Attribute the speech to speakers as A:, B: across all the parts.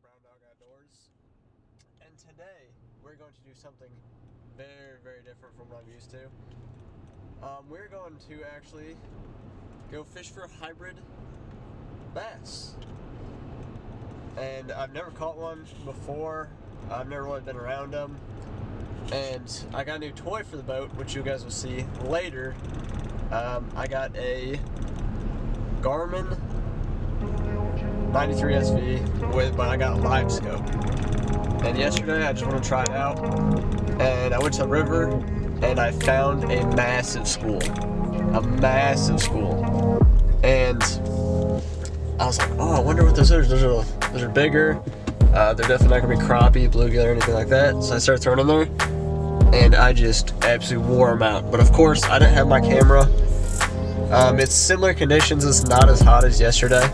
A: Brown Dog Outdoors, and today we're going to do something very, very different from what I'm used to. We're going to actually go fish for hybrid bass, and I've never caught one before. I've never really been around them, and I got a new toy for the boat, which you guys will see later. I got a Garmin 93 SV but I got a live scope. And yesterday I just wanted to try it out, and I went to the river and I found a massive school. And I was like, oh, I wonder what those are. Those are bigger. They're definitely not gonna be crappie, bluegill, or anything like that. So I started throwing them there, and I just absolutely wore them out. But of course, I didn't have my camera. It's similar conditions. It's not as hot as yesterday.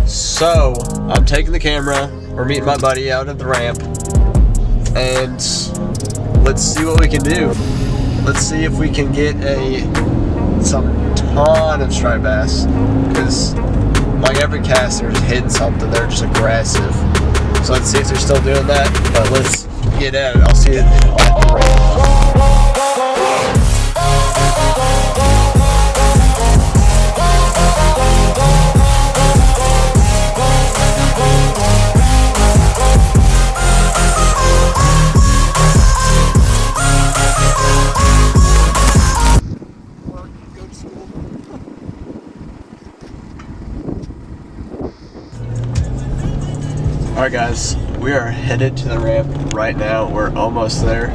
A: So I'm taking the camera. We're meeting my buddy out at the ramp, and let's see what we can do. Let's see if we can get some ton of striped bass, because like every cast they're just hitting something. They're just aggressive. So let's see if they're still doing that. But let's get at it. I'll see it at the ramp. Alright guys, we are headed to the ramp right now. We're almost there.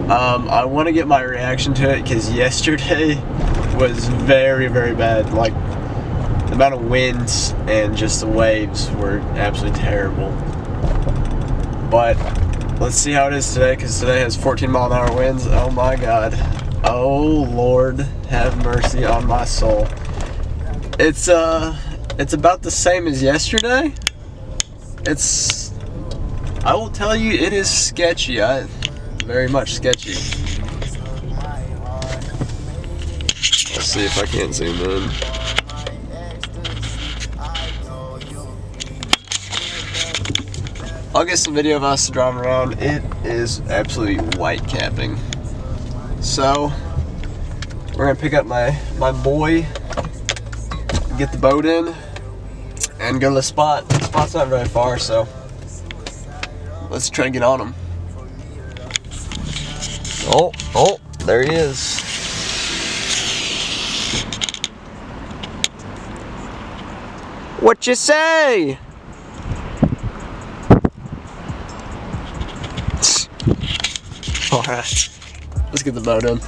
A: I want to get my reaction to it because yesterday was very, very bad. Like, the amount of winds and just the waves were absolutely terrible. But let's see how it is today, because today has 14-mile-an-hour winds. Oh my god. Oh Lord, have mercy on my soul. It's about the same as yesterday. I will tell you, it is sketchy. Very much sketchy. Let's see if I can't zoom in. I'll get some video of us driving around. It is absolutely white capping. So we're gonna pick up my boy, get the boat in, and go to the spot. The spot's not very far, so let's try and get on him. Oh, there he is. What you say? All right, let's get the boat in.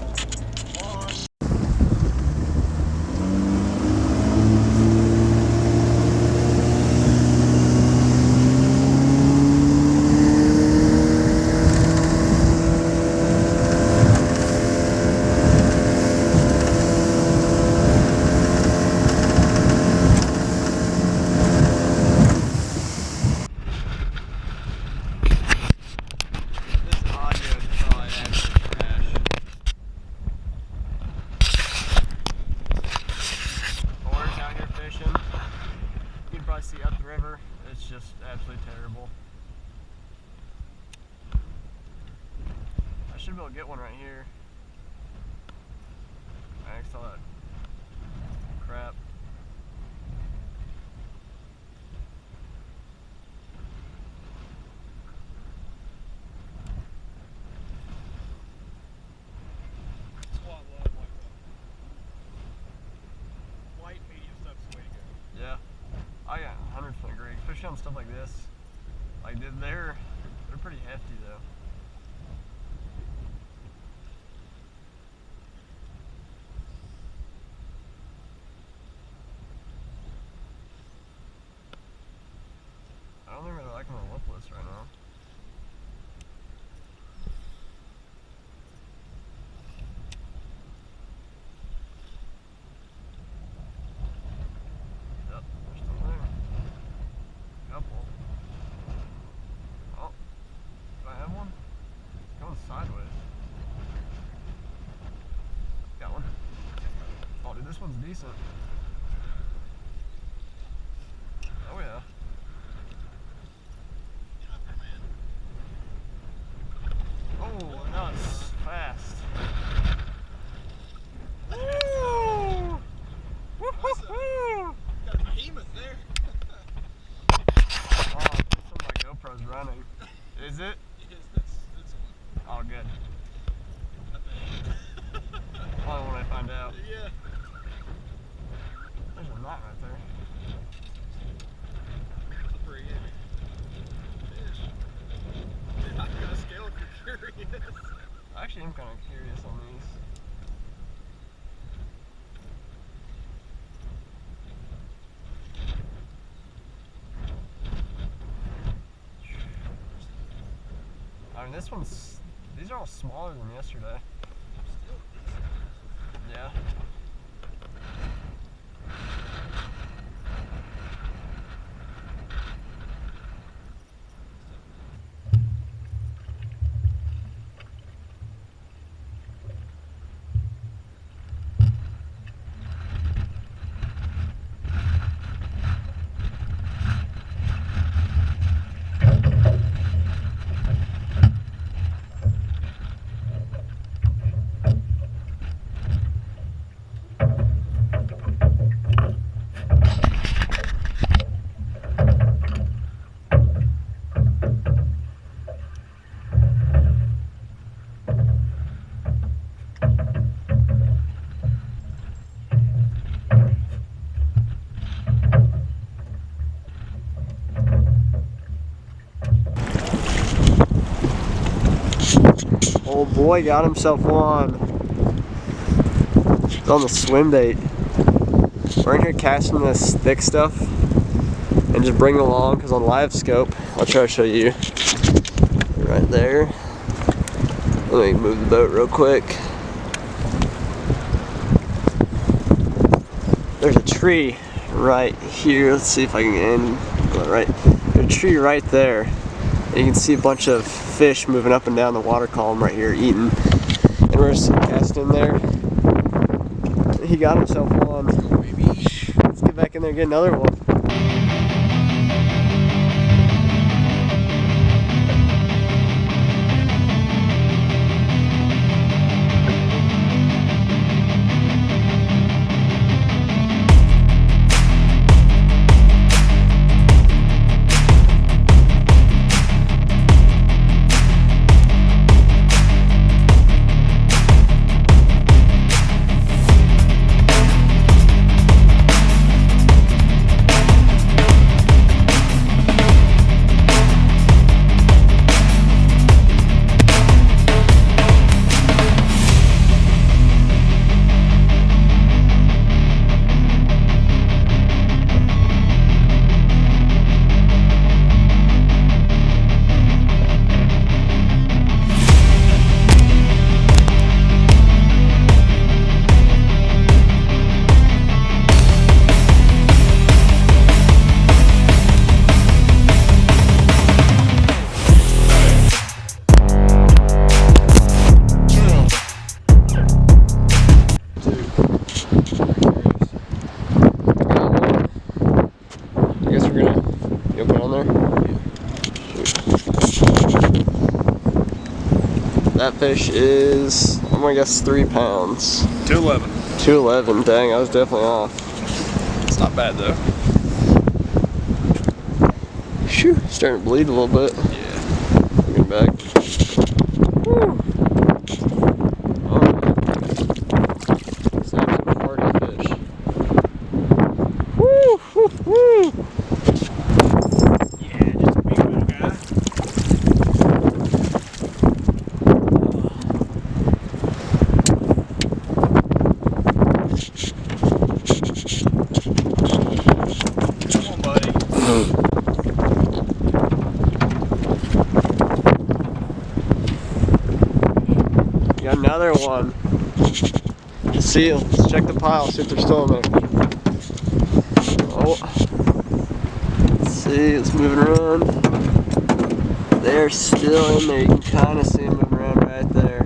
A: See up the river, it's just absolutely terrible. I should be able to get one right here. I saw that crap.
B: Light, medium stuff's the way to go.
A: Yeah. I 100% agree, especially on stuff like this. Like, they're pretty hefty though. I don't think really like them on lipless right now. Sideways. Got one. Oh, dude, this one's decent. Oh, yeah. flat right there.
B: That's pretty heavy fish. Dude, I'm gonna scale if you're curious.
A: I actually am kind of curious on these. I mean, these are all smaller than yesterday. Yeah. Old boy got himself one. He's on the swim bait. We're in here casting this thick stuff and just bring it along because on live scope, I'll try to show you right there. Let me move the boat real quick. There's a tree right here. Let's see if I can end right. There's a tree right there. And you can see a bunch of fish moving up and down the water column right here eating. And we're just casting in there. He got himself one. Let's get back in there and get another one. That fish is, I'm gonna guess 3 pounds.
B: 211.
A: 211, dang, I was definitely off.
B: It's not bad though.
A: Shoo, starting to bleed a little bit.
B: Yeah.
A: Looking back. Woo. Oh, it's not some hardy fish. Woo, woo, woo.
B: Yeah, just a big little guy.
A: Got another one. Let's see, let's check the pile, see if they're still in there. Oh. Let's see, it's moving around. They're still in there. You can kind of see them moving around right there.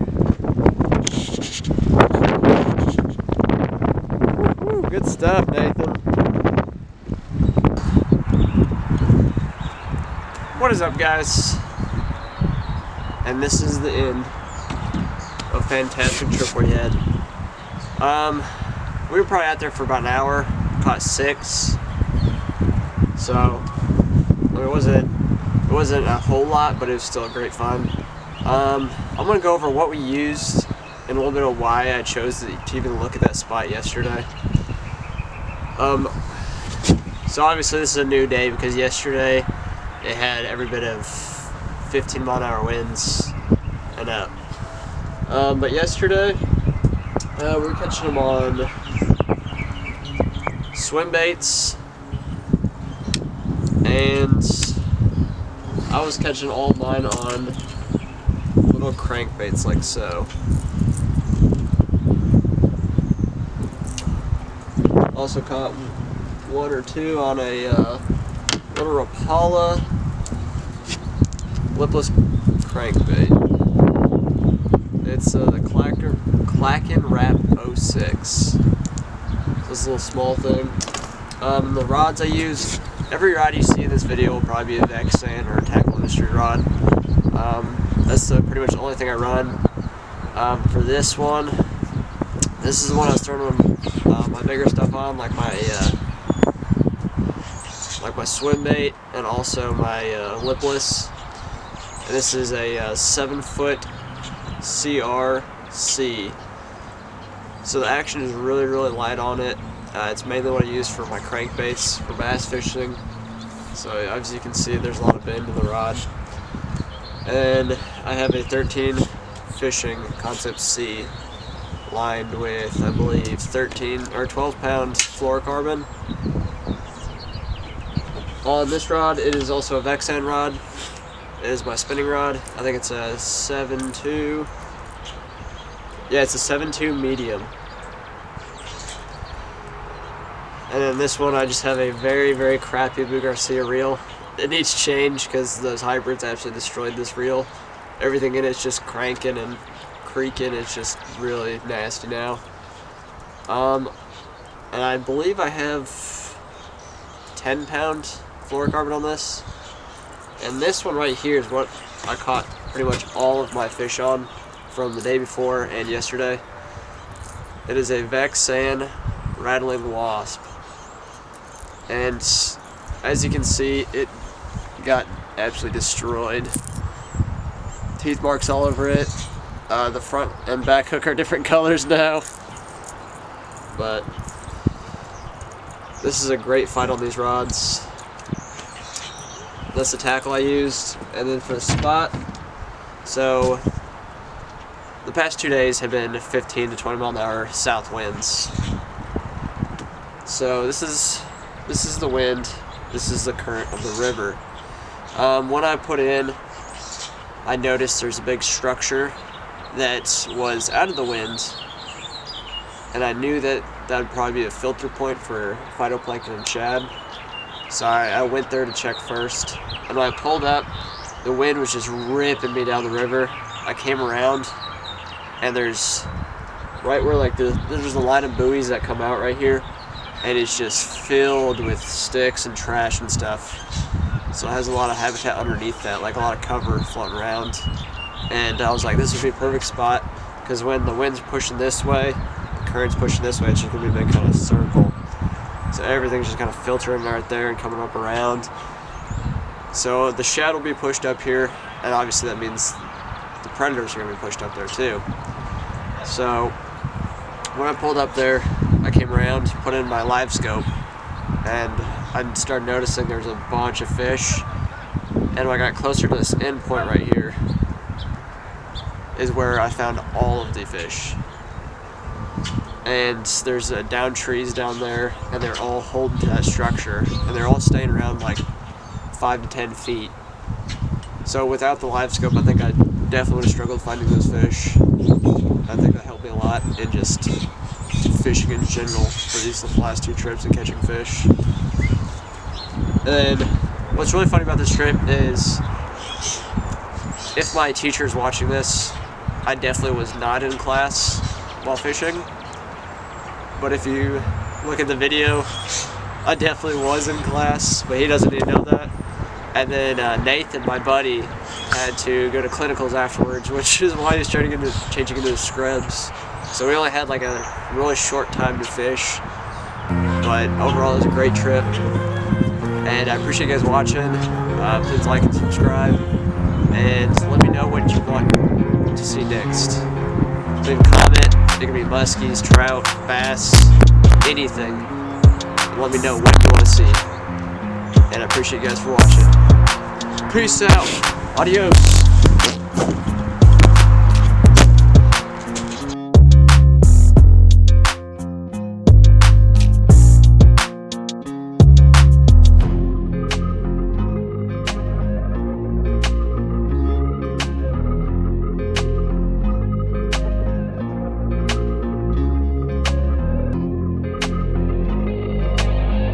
A: Woo, good stuff, Nathan. What is up, guys? And this is the end. A fantastic trip we had. We were probably out there for about an hour, caught 6. So it wasn't a whole lot, but it was still great fun. I'm gonna go over what we used and a little bit of why I chose to even look at that spot yesterday. So obviously this is a new day because yesterday it had every bit of 15-mile-an-hour winds and up. But yesterday we were catching them on swim baits, and I was catching all mine on little crankbaits like so. Also caught one or two on a little Rapala lipless crankbait. It's the Clackin Wrap 06. This little small thing. The rods I use, every rod you see in this video will probably be a Vexan or a tackle industry rod. That's pretty much the only thing I run. For this one, this is the one I was throwing my bigger stuff on, like my swim bait and also my lipless. And this is a 7-foot CRC. So the action is really light on it. It's mainly what I use for my crankbaits for bass fishing. So as you can see, there's a lot of bend in the rod. And I have a 13 fishing Concept C lined with, I believe, 13 or 12 pound fluorocarbon. On this rod, it is also a Vexan rod. It is my spinning rod. I think it's a 7.2. Yeah, it's a 7.2 medium. And then this one, I just have a very crappy Blue Garcia reel. It needs change because those hybrids absolutely destroyed this reel. Everything in it's just cranking and creaking. It's just really nasty now. And I believe I have 10 pound fluorocarbon on this. And this one right here is what I caught pretty much all of my fish on from the day before and yesterday. It is a VexanRattling Wasp. And as you can see, it got absolutely destroyed. Teeth marks all over it. The front and back hook are different colors now. But this is a great fight on these rods. That's the tackle I used. And then for the spot, so the past 2 days have been 15 to 20 mile an hour south winds. So this is the wind, this is the current of the river. When I put in, I noticed there's a big structure that was out of the wind, and I knew that would probably be a filter point for phytoplankton and shad. So I went there to check first, and when I pulled up, the wind was just ripping me down the river. I came around, and there's right where there's a line of buoys that come out right here, and it's just filled with sticks and trash and stuff. So it has a lot of habitat underneath that, like a lot of cover floating around. And I was like, this would be a perfect spot, because when the wind's pushing this way, the current's pushing this way, it's just gonna be a big kind of circle. So everything's just kind of filtering right there and coming up around. So the shad will be pushed up here, and obviously that means the predators are gonna be pushed up there too. So when I pulled up there, I came around, put in my live scope, and I started noticing there was a bunch of fish. And when I got closer to this end point right here is where I found all of the fish. And there's down trees down there, and they're all holding to that structure, and they're all staying around like 5 to 10 feet. So without the live scope, I think I definitely would have struggled finding those fish. I think that helped me a lot in just fishing in general for these last 2 trips and catching fish. And what's really funny about this trip is, if my teacher's watching this, I definitely was not in class while fishing. But if you look at the video, I definitely was in class, but he doesn't even know that. And then Nathan, my buddy, had to go to clinicals afterwards, which is why he's changing into the scrubs. So we only had like a really short time to fish, but overall it was a great trip. And I appreciate you guys watching. Please like and subscribe, and let me know what you want to see next. Leave a comment. It can be muskies, trout, bass, anything. Let me know what you want to see. and I appreciate you guys for watching. Peace out. Adios.